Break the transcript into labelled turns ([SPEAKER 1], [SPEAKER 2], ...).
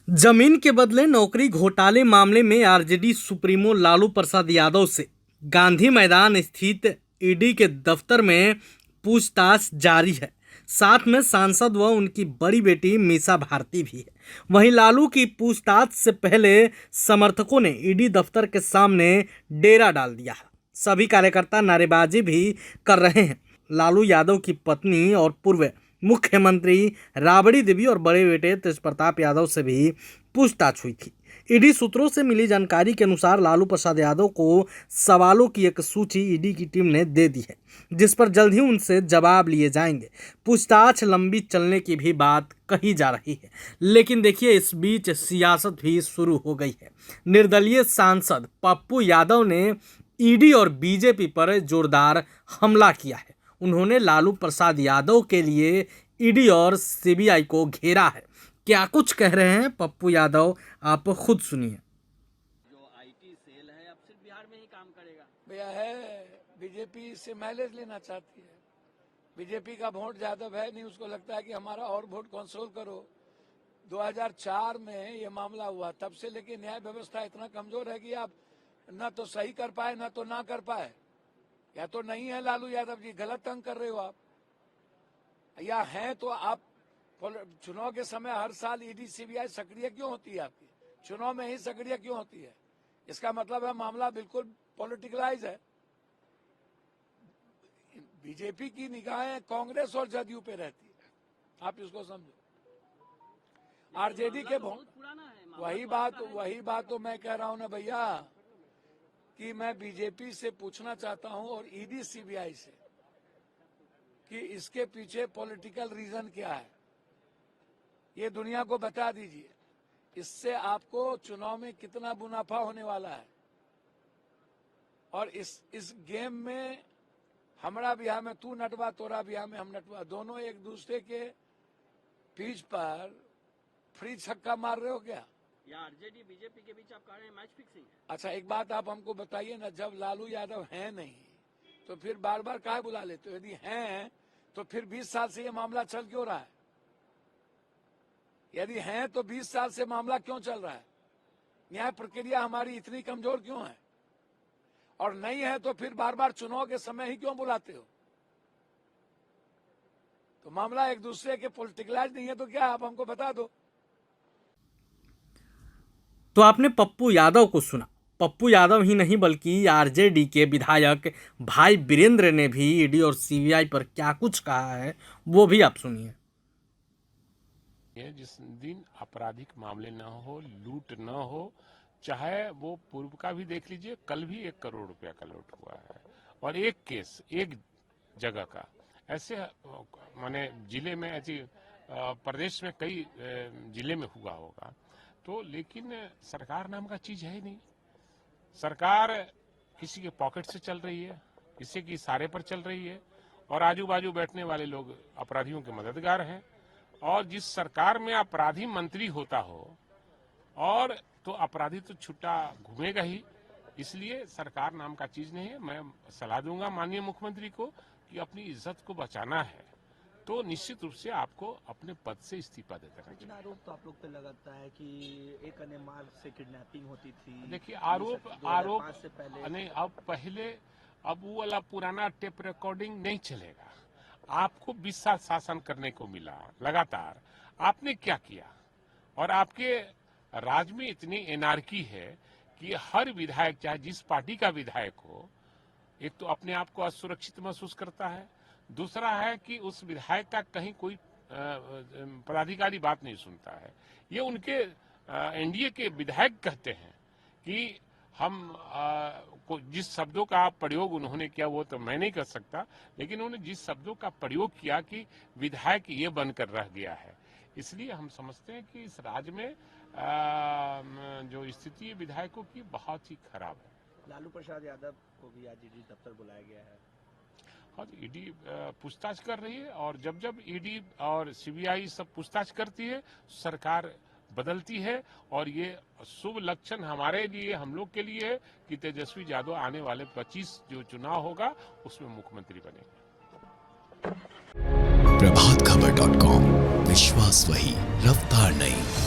[SPEAKER 1] जमीन के बदले नौकरी घोटाले मामले में आरजेडी सुप्रीमो लालू प्रसाद यादव से गांधी मैदान स्थित ईडी के दफ्तर में पूछताछ जारी है। साथ में सांसद व उनकी बड़ी बेटी मीसा भारती भी है। वहीं लालू की पूछताछ से पहले समर्थकों ने ईडी दफ्तर के सामने डेरा डाल दिया है। सभी कार्यकर्ता नारेबाजी भी कर रहे हैं। लालू यादव की पत्नी और पूर्व मुख्यमंत्री राबड़ी देवी और बड़े बेटे तेज प्रताप यादव से भी पूछताछ हुई थी। ईडी सूत्रों से मिली जानकारी के अनुसार लालू प्रसाद यादव को सवालों की एक सूची ईडी की टीम ने दे दी है, जिस पर जल्द ही उनसे जवाब लिए जाएंगे। पूछताछ लंबी चलने की भी बात कही जा रही है, लेकिन देखिए इस बीच सियासत भी शुरू हो गई है। निर्दलीय सांसद पप्पू यादव ने ईडी और बीजेपी पर जोरदार हमला किया है। उन्होंने लालू प्रसाद यादव के लिए ईडी और सीबीआई को घेरा है। क्या कुछ कह रहे हैं पप्पू यादव, आप खुद सुनिए।
[SPEAKER 2] जो आईटी सेल है अब सिर्फ बिहार में ही काम करेगा।
[SPEAKER 3] भैया है बीजेपी से माइलेज लेना चाहती है। बीजेपी का वोट ज्यादा है नहीं, उसको लगता है कि हमारा और वोट कंसोल करो। 2004 में ये मामला हुआ, तब से लेके न्याय व्यवस्था इतना कमजोर है कि आप न तो सही कर पाए न तो ना कर पाए। या तो नहीं है लालू यादव जी, गलत तंग कर रहे हो आप, या हैं तो आप चुनाव के समय हर साल ईडी सीबीआई सक्रिय क्यों होती है आपकी? चुनाव में ही सक्रिय क्यों होती है? इसका मतलब है मामला बिल्कुल पॉलिटिकलाइज है। बीजेपी की निगाहें कांग्रेस और जदयू पे रहती है, आप इसको समझो। आरजेडी के वही बात तो मैं कह रहा हूं ना भैया, कि मैं बीजेपी से पूछना चाहता हूं और ईडी सीबीआई से कि इसके पीछे पॉलिटिकल रीजन क्या है, ये दुनिया को बता दीजिए। इससे आपको चुनाव में कितना मुनाफा होने वाला है, और इस गेम में हमारा बिहार में तू नटवा तोरा बिहार में हम नटवा, दोनों एक दूसरे के पिच पर फ्री छक्का मार रहे हो क्या?
[SPEAKER 2] या आरजेडी बीजेपी के बीच आप कह रहे हैं मैच फिक्सिंग है?
[SPEAKER 3] अच्छा एक बात आप हमको बताइए ना, जब लालू यादव हैं नहीं तो फिर बार बार काहे बुला लेते हो? यदि हैं तो फिर 20 साल से ये मामला चल क्यों रहा है? यदि हैं तो 20 साल से मामला क्यों चल रहा है? न्याय प्रक्रिया हमारी इतनी कमजोर क्यों है? और नहीं है तो फिर बार बार चुनाव के समय ही क्यों बुलाते हो? तो मामला एक दूसरे के पॉलिटिकलाइज नहीं है तो क्या, आप हमको बता दो।
[SPEAKER 1] तो आपने पप्पू यादव को सुना। पप्पू यादव ही नहीं बल्कि आरजेडी के विधायक भाई वीरेंद्र ने भी ईडी और सीबीआई पर क्या कुछ कहा है, वो भी आप सुनिए।
[SPEAKER 4] जिस दिन आपराधिक मामले न हो, लूट न हो, चाहे वो पूर्व का भी देख लीजिए, कल भी 1 करोड़ रुपया का लूट हुआ है, और एक केस एक जगह का ऐसे माने जिले में, ऐसी प्रदेश में कई जिले में हुआ होगा। तो लेकिन सरकार नाम का चीज है ही नहीं। सरकार किसी के पॉकेट से चल रही है, किसी के इशारे पर चल रही है, और आजू बाजू बैठने वाले लोग अपराधियों के मददगार हैं। और जिस सरकार में अपराधी मंत्री होता हो, और तो अपराधी तो छुट्टा घूमेगा ही। इसलिए सरकार नाम का चीज नहीं है। मैं सलाह दूंगा माननीय मुख्यमंत्री को कि अपनी इज्जत को बचाना है तो निश्चित रूप से आपको अपने पद से इस्तीफा दे देना चाहिए।
[SPEAKER 5] लेकिन आरोप तो आप लोग पे लगाता है कि एक अन्य मार्ग से किडनैपिंग होती थी।
[SPEAKER 4] देखिए आरोप
[SPEAKER 5] से पहले
[SPEAKER 4] नहीं, अब वो वाला पुराना टेप रिकॉर्डिंग नहीं चलेगा। आपको 20 साल शासन करने को मिला लगातार, आपने क्या किया? और आपके राज्य में इतनी एनार्की है कि हर विधायक, चाहे जिस पार्टी का विधायक हो, एक तो अपने आप को असुरक्षित महसूस करता है, दूसरा है कि उस विधायक का कहीं कोई पदाधिकारी बात नहीं सुनता है। ये उनके एनडीए के विधायक कहते हैं कि हम जिस शब्दों का प्रयोग उन्होंने किया वो तो मैं नहीं कर सकता, लेकिन उन्होंने जिस शब्दों का प्रयोग किया कि विधायक ये बनकर रह गया है, इसलिए हम समझते हैं कि इस राज्य में जो स्थिति है विधायकों की बहुत ही खराब है।
[SPEAKER 5] लालू प्रसाद यादव को भी आज ईडी दफ्तर बुलाया गया है।
[SPEAKER 4] और ईडी पूछताछ कर रही है, और जब जब ईडी और सीबीआई सब पूछताछ करती है, सरकार बदलती है। और ये शुभ लक्षण हमारे लिए, हम लोग के लिए है कि तेजस्वी यादव आने वाले 25 जो चुनाव होगा उसमें मुख्यमंत्री बनेंगे।
[SPEAKER 6] प्रभातखबर.com, विश्वास वही, रफ्तार नहीं।